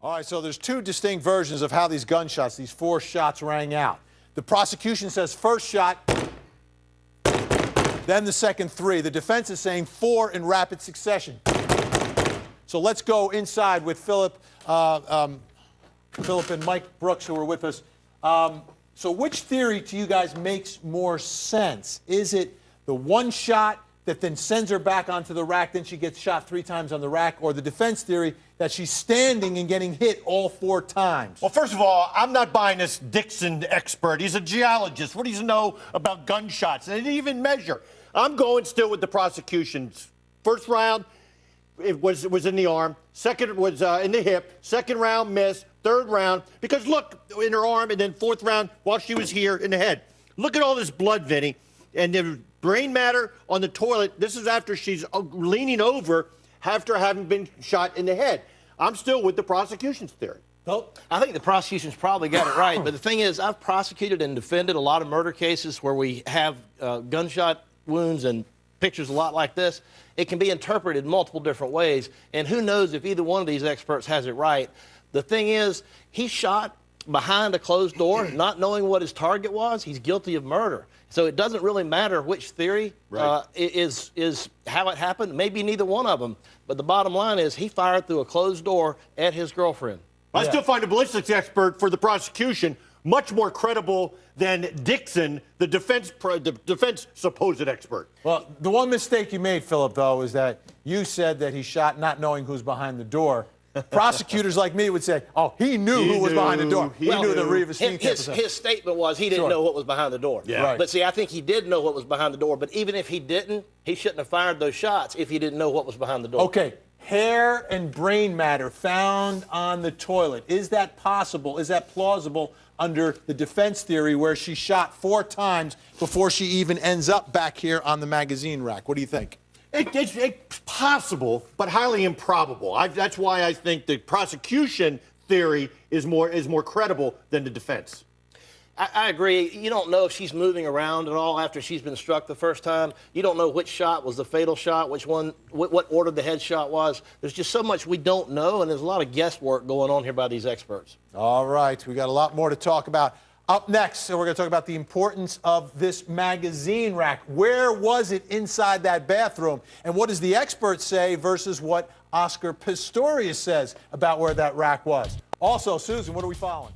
All right, so there's two distinct versions of how these gunshots, these 4 shots rang out. The prosecution says first shot, then the second 3. The defense is saying 4 in rapid succession. So let's go inside with Philip and Mike Brooks, who are with us. So which theory to you guys makes more sense? Is it the one shot that then sends her back onto the rack, then she gets shot 3 times on the rack, or the defense theory that she's standing and getting hit all 4 times? Well, first of all, I'm not buying this Dixon expert. He's a geologist. What does he know about gunshots? They didn't even measure. I'm going still with the prosecution's. First round, it was in the arm. Second was in the hip. Second round, miss. Third round, because look, in her arm, and then fourth round, while she was here, in the head. Look at all this blood, Vinny. And the brain matter on the toilet. This is after she's leaning over after having been shot in the head. I'm still with the prosecution's theory. I think the prosecution's probably got it right. But the thing is, I've prosecuted and defended a lot of murder cases where we have gunshot wounds and pictures a lot like this. It can be interpreted in multiple different ways. And who knows if either one of these experts has it right. The thing is, he shot behind a closed door, not knowing what his target was. He's guilty of murder. So it doesn't really matter which theory is how it happened. Maybe neither one of them. But the bottom line is he fired through a closed door at his girlfriend. I still find the ballistics expert for the prosecution much more credible than Dixon, the defense supposed expert. Well, the one mistake you made, Philip, though, is that you said that he shot not knowing who's behind the door. Prosecutors like me would say, oh, he knew who was behind the door. He knew that Rivas his statement was he didn't know what was behind the door. Yeah. Right. But see, I think he did know what was behind the door. But even if he didn't, he shouldn't have fired those shots if he didn't know what was behind the door. Okay, hair and brain matter found on the toilet. Is that possible? Is that plausible under the defense theory where she shot 4 times before she even ends up back here on the magazine rack? What do you think? It's possible, but highly improbable. That's why I think the prosecution theory is more credible than the defense. I agree. You don't know if she's moving around at all after she's been struck the first time. You don't know which shot was the fatal shot, which one, what order the headshot was. There's just so much we don't know, and there's a lot of guesswork going on here by these experts. All right, we got a lot more to talk about. Up next, we're going to talk about the importance of this magazine rack. Where was it inside that bathroom? And what does the expert say versus what Oscar Pistorius says about where that rack was? Also, Susan, what are we following?